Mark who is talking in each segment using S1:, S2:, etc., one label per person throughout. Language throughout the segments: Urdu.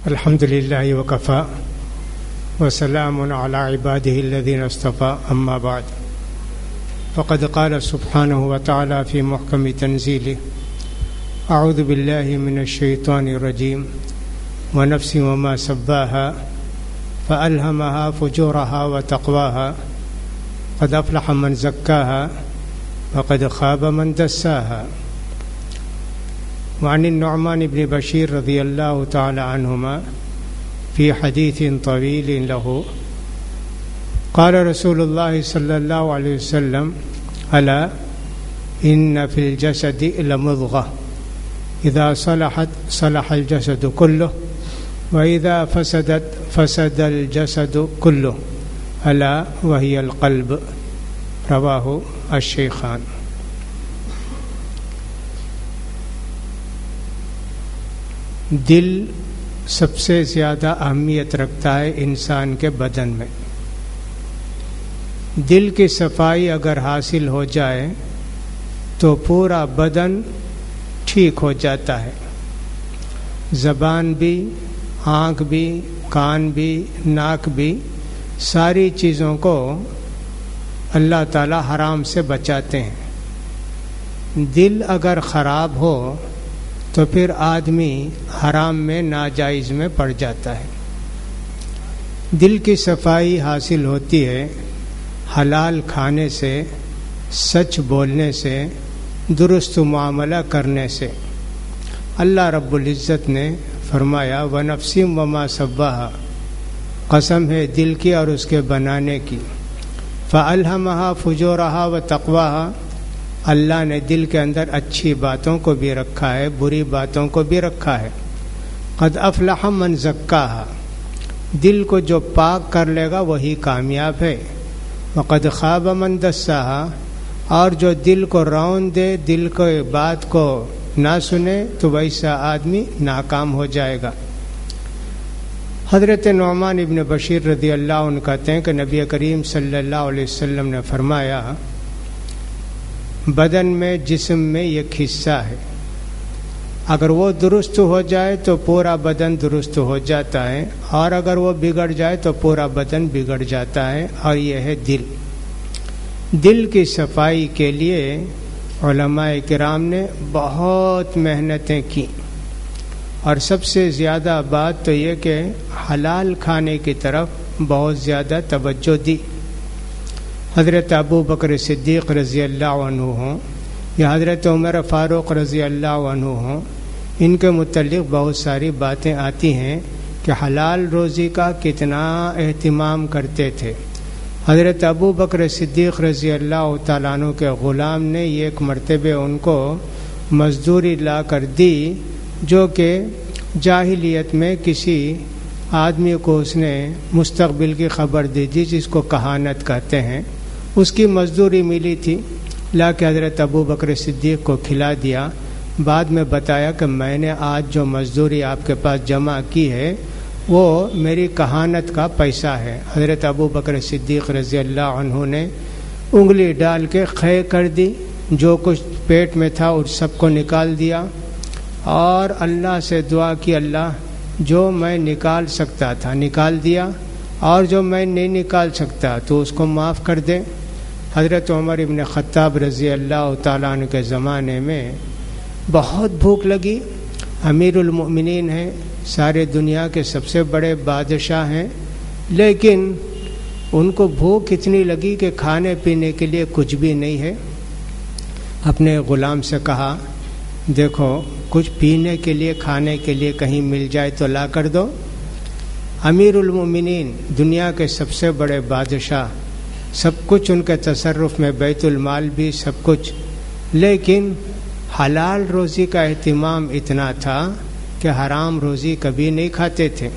S1: الحمد لله وكفى وسلام على عباده الذين اصطفى أما بعد فقد قال سبحانه وتعالى في محكم تنزيله أعوذ بالله من الشيطان الرجيم ونفس وما سواها فألهمها فجورها وتقواها قد أفلح من زكاها وقد خاب من دساها. وعن النعمان بن بشير رضي الله تعالى عنهما في حديث طويل له قال رسول الله صلى الله عليه وسلم ألا إن في الجسد لمضغة إذا صلحت صلح الجسد كله وإذا فسدت فسد الجسد كله ألا وهي القلب. رواه الشيخان. دل سب سے زیادہ اہمیت رکھتا ہے انسان کے بدن میں. دل کی صفائی اگر حاصل ہو جائے تو پورا بدن ٹھیک ہو جاتا ہے. زبان بھی، آنکھ بھی، کان بھی، ناک بھی، ساری چیزوں کو اللہ تعالی حرام سے بچاتے ہیں. دل اگر خراب ہو تو پھر آدمی حرام میں، ناجائز میں پڑ جاتا ہے. دل کی صفائی حاصل ہوتی ہے حلال کھانے سے، سچ بولنے سے، درست معاملہ کرنے سے. اللہ رب العزت نے فرمایا وَنَفْسٍ وَمَا سَوَّاهَا، قسم ہے دل کی اور اس کے بنانے کی. فَأَلْهَمَهَا فُجُورَهَا وَتَقْوَاهَا، اللہ نے دل کے اندر اچھی باتوں کو بھی رکھا ہے، بری باتوں کو بھی رکھا ہے. قد افلح من زکاها، دل کو جو پاک کر لے گا وہی کامیاب ہے. وقد خاب من دساها، اور جو دل کو رون دے، دل کو بات کو نہ سنے تو ویسا آدمی ناکام ہو جائے گا. حضرت نعمان ابن بشیر رضی اللہ عنہ کہتے ہیں کہ نبی کریم صلی اللہ علیہ وسلم نے فرمایا بدن میں، جسم میں ایک حصہ ہے، اگر وہ درست ہو جائے تو پورا بدن درست ہو جاتا ہے، اور اگر وہ بگڑ جائے تو پورا بدن بگڑ جاتا ہے، اور یہ ہے دل. دل کی صفائی کے لیے علماء کرام نے بہت محنتیں کی، اور سب سے زیادہ بات تو یہ کہ حلال کھانے کی طرف بہت زیادہ توجہ دی. حضرت ابو بکر صدیق رضی اللہ عنہ ہوں یا حضرت عمر فاروق رضی اللہ عنہ ہوں، ان کے متعلق بہت ساری باتیں آتی ہیں کہ حلال روزی کا کتنا اہتمام کرتے تھے. حضرت ابو بکر صدیق رضی اللہ تعالیٰ عنہ کے غلام نے ایک مرتبہ ان کو مزدوری لا کر دی، جو کہ جاہلیت میں کسی آدمی کو اس نے مستقبل کی خبر دی تھی، جس کو کہانت کہتے ہیں. اس کی مزدوری ملی تھی، لا کے حضرت ابو بکر صدیق کو کھلا دیا. بعد میں بتایا کہ میں نے آج جو مزدوری آپ کے پاس جمع کی ہے وہ میری کہانت کا پیسہ ہے. حضرت ابو بکر صدیق رضی اللہ عنہ نے انگلی ڈال کے خے کر دی، جو کچھ پیٹ میں تھا اس سب کو نکال دیا، اور اللہ سے دعا کی اللہ جو میں نکال سکتا تھا نکال دیا، اور جو میں نہیں نکال سکتا تو اس کو معاف کر دے. حضرت عمر ابن خطاب رضی اللہ تعالیٰ عنہ کے زمانے میں بہت بھوک لگی. امیر المؤمنین ہیں، سارے دنیا کے سب سے بڑے بادشاہ ہیں، لیکن ان کو بھوک اتنی لگی کہ کھانے پینے کے لیے کچھ بھی نہیں ہے. اپنے غلام سے کہا دیکھو کچھ پینے کے لیے، کھانے کے لیے کہیں مل جائے تو لا کر دو. امیر المؤمنین، دنیا کے سب سے بڑے بادشاہ، سب کچھ ان کے تصرف میں، بیت المال بھی سب کچھ، لیکن حلال روزی کا اہتمام اتنا تھا کہ حرام روزی کبھی نہیں کھاتے تھے.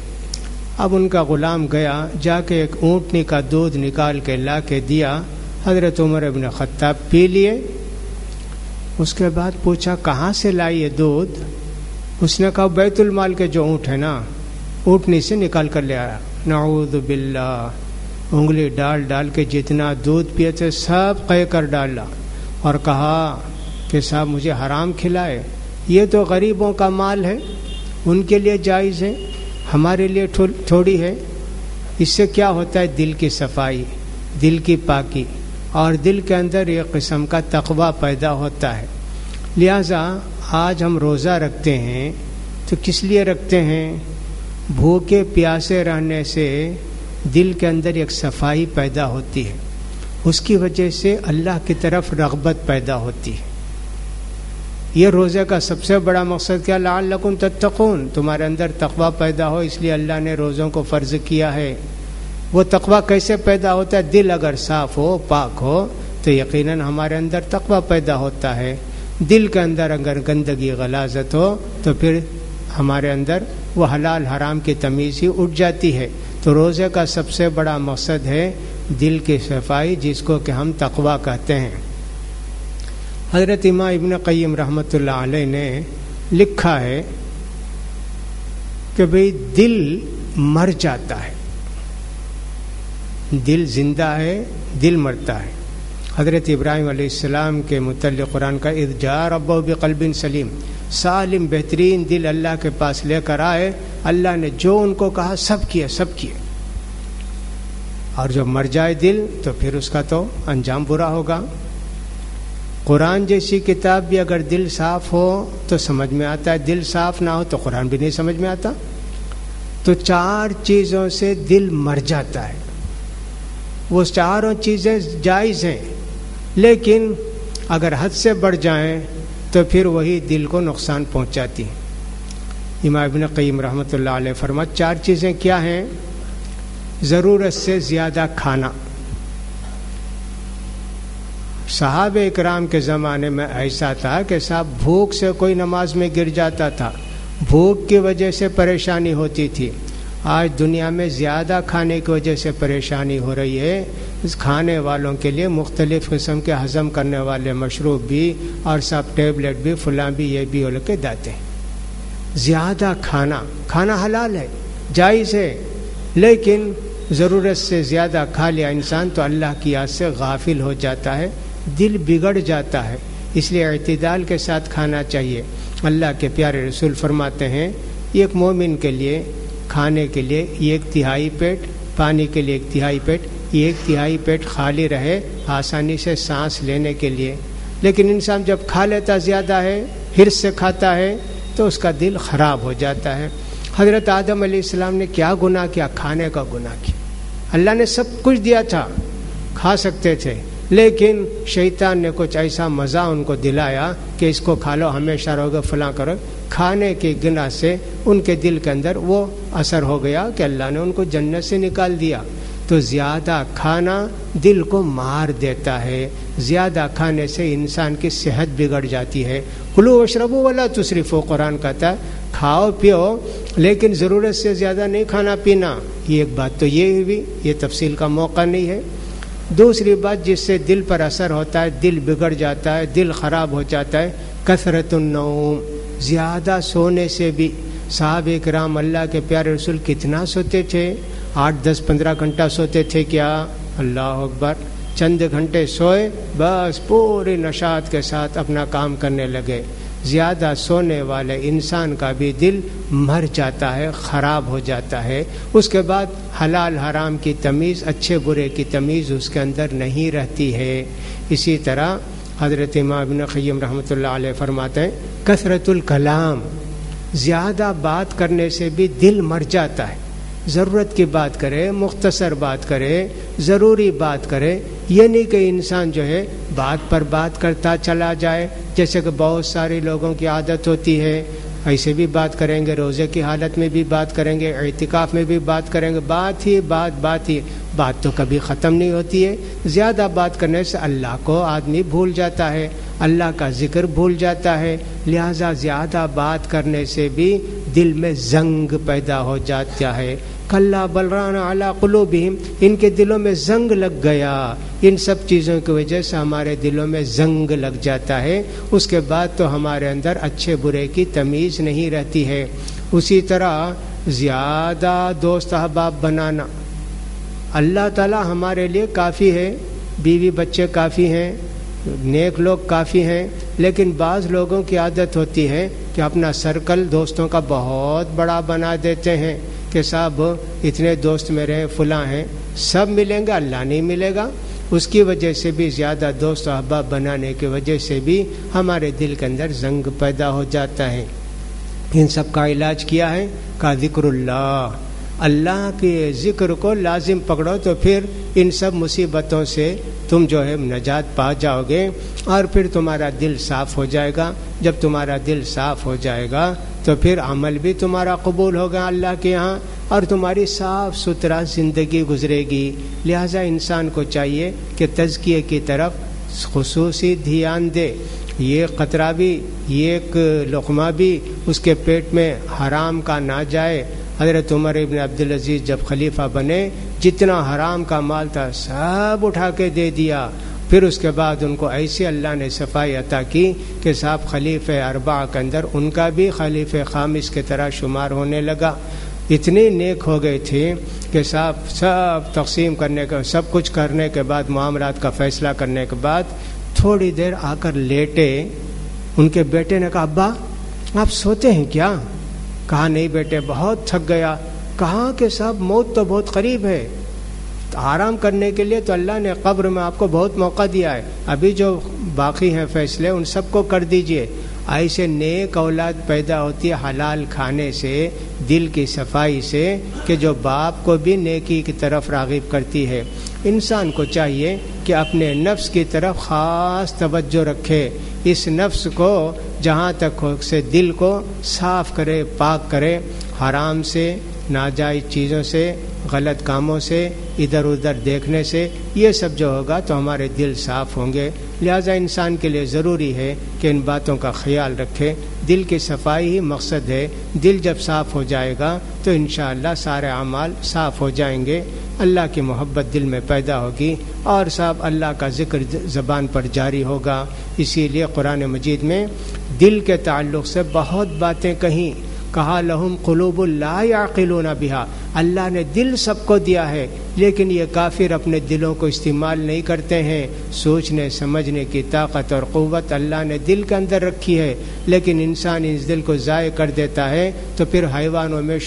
S1: اب ان کا غلام گیا، جا کے ایک اونٹنی کا دودھ نکال کے لا کے دیا. حضرت عمر ابن خطاب پی لیے. اس کے بعد پوچھا کہاں سے لائی یہ دودھ؟ اس نے کہا بیت المال کے جو اونٹ ہے نا، اونٹنی سے نکال کر لے آیا. نعوذ باللہ. انگلی ڈال ڈال کے جتنا دودھ پیے تھے سب قے کر ڈالا، اور کہا کہ صاحب مجھے حرام کھلائے، یہ تو غریبوں کا مال ہے، ان کے لیے جائز ہے. ہمارے لیے تھوڑی ہے. اس سے کیا ہوتا ہے؟ دل کی صفائی، دل کی پاکی، اور دل کے اندر ایک قسم کا تقوی پیدا ہوتا ہے. لہذا آج ہم روزہ رکھتے ہیں تو کس لیے رکھتے ہیں؟ بھوکے پیاسے رہنے سے دل کے اندر ایک صفائی پیدا ہوتی ہے، اس کی وجہ سے اللہ کی طرف رغبت پیدا ہوتی ہے. یہ روزے کا سب سے بڑا مقصد کیا؟ لعلکم تتقون، تمہارے اندر تقوی پیدا ہو، اس لیے اللہ نے روزوں کو فرض کیا ہے. وہ تقوی کیسے پیدا ہوتا ہے؟ دل اگر صاف ہو، پاک ہو، تو یقیناً ہمارے اندر تقوی پیدا ہوتا ہے. دل کے اندر اگر گندگی غلاظت ہو تو پھر ہمارے اندر وہ حلال حرام کی تمیز ہی اٹھ جاتی ہے. تو روزے کا سب سے بڑا مقصد ہے دل کی صفائی، جس کو کہ ہم تقوی کہتے ہیں. حضرت امام ابن قیم رحمۃ اللہ علیہ نے لکھا ہے کہ بھئی دل مر جاتا ہے، دل زندہ ہے، دل مرتا ہے. حضرت ابراہیم علیہ السلام کے متعلق قرآن کا اذ جاء ربہ بقلب سلیم، سالم بہترین دل اللہ کے پاس لے کر آئے. اللہ نے جو ان کو کہا سب کیا، سب کیا. اور جو مر جائے دل تو پھر اس کا تو انجام برا ہوگا. قرآن جیسی کتاب بھی اگر دل صاف ہو تو سمجھ میں آتا ہے، دل صاف نہ ہو تو قرآن بھی نہیں سمجھ میں آتا. تو 4 چیزوں سے دل مر جاتا ہے. وہ 4 چیزیں جائز ہیں، لیکن اگر حد سے بڑھ جائیں تو پھر وہی دل کو نقصان پہنچاتی ہیں. امام ابن قیم رحمۃ اللہ علیہ فرماتے 4 چیزیں کیا ہیں؟ ضرورت سے زیادہ کھانا. صحابہ اکرام کے زمانے میں ایسا تھا کہ صاحب بھوک سے کوئی نماز میں گر جاتا تھا، بھوک کی وجہ سے پریشانی ہوتی تھی. آج دنیا میں زیادہ کھانے کی وجہ سے پریشانی ہو رہی ہے. اس کھانے والوں کے لیے مختلف قسم کے ہضم کرنے والے مشروب بھی اور سب ٹیبلٹ بھی فلاں بھی یہ بھی لے کے داتے ہیں. زیادہ کھانا حلال ہے، جائز ہے، لیکن ضرورت سے زیادہ کھا لیا انسان تو اللہ کی یاد سے غافل ہو جاتا ہے، دل بگڑ جاتا ہے. اس لیے اعتدال کے ساتھ کھانا چاہیے. اللہ کے پیارے رسول فرماتے ہیں ایک مومن کے لیے کھانے کے لیے 1/3 پیٹ، پانی کے لیے 1/3 پیٹ، 1/3 پیٹ خالی رہے آسانی سے سانس لینے کے لیے. لیکن انسان جب کھا لیتا زیادہ ہے، حرص سے کھاتا ہے، تو اس کا دل خراب ہو جاتا ہے. حضرت آدم علیہ السلام نے کیا گناہ کیا؟ کھانے کا گناہ کیا. اللہ نے سب کچھ دیا تھا، کھا سکتے تھے، لیکن شیطان نے کچھ ایسا مزہ ان کو دلایا کہ اس کو کھا لو، ہمیشہ رہو گے، فلاں کرو. کھانے کے گناہ سے ان کے دل کے اندر وہ اثر ہو گیا کہ اللہ نے ان کو جنت سے نکال دیا. تو زیادہ کھانا دل کو مار دیتا ہے. زیادہ کھانے سے انسان کی صحت بگڑ جاتی ہے. کلوا واشربوا ولا تسرفوا، قرآن کہتا ہے کھاؤ پیو لیکن ضرورت سے زیادہ نہیں کھانا پینا. یہ ایک بات تو یہ بھی، یہ تفصیل کا موقع نہیں ہے. دوسری بات جس سے دل پر اثر ہوتا ہے، دل بگڑ جاتا ہے، دل خراب ہو جاتا ہے، کثرت النوم، زیادہ سونے سے بھی. صحابہ کرام اللہ کے پیارے رسول کتنا سوتے تھے؟ 8, 10, 15 گھنٹہ سوتے تھے کیا؟ اللہ اکبر. چند گھنٹے سوئے بس پوری نشاط کے ساتھ اپنا کام کرنے لگے. زیادہ سونے والے انسان کا بھی دل مر جاتا ہے، خراب ہو جاتا ہے. اس کے بعد حلال حرام کی تمیز، اچھے برے کی تمیز اس کے اندر نہیں رہتی ہے. اسی طرح حضرت امام ابن قیم رحمۃ اللہ علیہ فرماتے ہیں کثرت الکلام، زیادہ بات کرنے سے بھی دل مر جاتا ہے. ضرورت کی بات کرے، مختصر بات کرے، ضروری بات کرے. یہ نہیں کہ انسان جو ہے بات پر بات کرتا چلا جائے، جیسے کہ بہت سارے لوگوں کی عادت ہوتی ہے. ایسے بھی بات کریں گے، روزے کی حالت میں بھی بات کریں گے، اعتکاف میں بھی بات کریں گے، بات ہی بات تو کبھی ختم نہیں ہوتی ہے. زیادہ بات کرنے سے اللہ کو آدمی بھول جاتا ہے، اللہ کا ذکر بھول جاتا ہے. لہذا زیادہ بات کرنے سے بھی دل میں زنگ پیدا ہو جاتا ہے. کلا بل ران علی قلوبہم، ان کے دلوں میں زنگ لگ گیا. ان سب چیزوں کی وجہ سے ہمارے دلوں میں زنگ لگ جاتا ہے. اس کے بعد تو ہمارے اندر اچھے برے کی تمیز نہیں رہتی ہے. اسی طرح زیادہ دوست احباب بنانا، اللہ تعالی ہمارے لیے کافی ہے، بیوی بچے کافی ہیں، نیک لوگ کافی ہیں، لیکن بعض لوگوں کی عادت ہوتی ہے کہ اپنا سرکل دوستوں کا بہت بڑا بنا دیتے ہیں کہ صاحب اتنے دوست میرے ہیں، فلاں ہیں، سب ملیں گے، اللہ نہیں ملے گا۔ اس کی وجہ سے بھی، زیادہ دوست و احباب بنانے کی وجہ سے بھی ہمارے دل کے اندر زنگ پیدا ہو جاتا ہے۔ ان سب کا علاج کیا ہے؟ کا ذکر اللہ، اللہ کے ذکر کو لازم پکڑو تو پھر ان سب مصیبتوں سے تم جو ہے نجات پا جاؤ گے، اور پھر تمہارا دل صاف ہو جائے گا۔ جب تمہارا دل صاف ہو جائے گا تو پھر عمل بھی تمہارا قبول ہوگا اللہ کے ہاں، اور تمہاری صاف ستھرا زندگی گزرے گی۔ لہٰذا انسان کو چاہیے کہ تزکیے کی طرف خصوصی دھیان دے۔ یہ قطرہ بھی، یہ ایک لقمہ بھی اس کے پیٹ میں حرام کا نہ جائے۔ حضرت عمر ابن عبدالعزیز جب خلیفہ بنے، جتنا حرام کا مال تھا سب اٹھا کے دے دیا۔ پھر اس کے بعد ان کو ایسے اللہ نے صفائی عطا کی کہ صاحب خلیفہ اربعہ کے اندر ان کا بھی خلیفہ خامس کی طرح شمار ہونے لگا۔ اتنے نیک ہو گئے تھے کہ صاحب سب تقسیم کرنے کا، سب کچھ کرنے کے بعد، معاملات کا فیصلہ کرنے کے بعد تھوڑی دیر آ کر لیٹے۔ ان کے بیٹے نے کہا ابا آپ سوتے ہیں کیا؟ کہا نہیں بیٹے بہت تھک گیا۔ کہا کہ صاحب موت تو بہت قریب ہے، آرام کرنے کے لیے تو اللہ نے قبر میں آپ کو بہت موقع دیا ہے، ابھی جو باقی ہیں فیصلے ان سب کو کر دیجئے۔ ایسے نیک اولاد پیدا ہوتی ہے حلال کھانے سے، دل کی صفائی سے، کہ جو باپ کو بھی نیکی کی طرف راغب کرتی ہے۔ انسان کو چاہیے کہ اپنے نفس کی طرف خاص توجہ رکھے، اس نفس کو جہاں تک ہو سے دل کو صاف کرے، پاک کرے، حرام سے، ناجائز چیزوں سے، غلط کاموں سے، ادھر ادھر دیکھنے سے۔ یہ سب جو ہوگا تو ہمارے دل صاف ہوں گے۔ لہٰذا انسان کے لیے ضروری ہے کہ ان باتوں کا خیال رکھے۔ دل کی صفائی ہی مقصد ہے۔ دل جب صاف ہو جائے گا تو انشاءاللہ سارے اعمال صاف ہو جائیں گے، اللہ کی محبت دل میں پیدا ہوگی، اور صاحب اللہ کا ذکر زبان پر جاری ہوگا۔ اسی لیے قرآن مجید میں دل کے تعلق سے بہت باتیں کہیں۔ کہا لہم قلوب لا یعقلون بہا، اللہ نے دل سب کو دیا ہے، لیکن یہ کافر اپنے دلوں کو استعمال نہیں کرتے ہیں۔ سوچنے سمجھنے کی طاقت اور قوت اللہ نے دل کے اندر رکھی ہے، لیکن انسان اس دل کو ضائع کر دیتا ہے تو پھر حیوانوں میں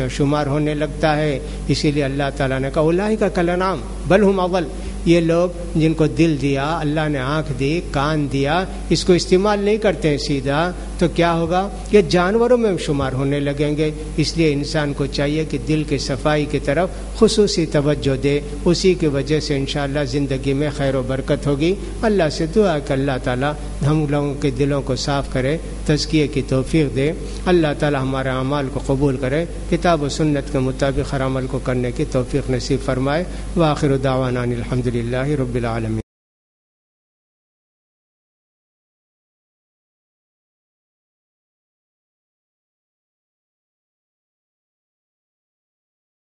S1: شمار ہونے لگتا ہے۔ اسی لیے اللہ تعالیٰ نے کہا اولئک کالانعام بل ہم اضل، یہ لوگ جن کو دل دیا، اللہ نے آنکھ دی، کان دیا، اس کو استعمال نہیں کرتے ہیں سیدھا، تو کیا ہوگا؟ یہ جانوروں میں شمار ہونے لگیں گے۔ اس لیے انسان کو چاہیے کہ دل کی صفائی کی طرف خصوصی توجہ دے، اسی کی وجہ سے انشاءاللہ زندگی میں خیر و برکت ہوگی۔ اللہ سے دعا کہ اللہ تعالیٰ ہم لوگوں کے دلوں کو صاف کرے، تزکیے کی توفیق دے، اللہ تعالیٰ ہمارے اعمال کو قبول کرے، کتاب و سنت کے مطابق ہر عمل کو کرنے کی توفیق نصیب فرمائے۔ وآخر دعوانا الحمدللہ رب العالمین۔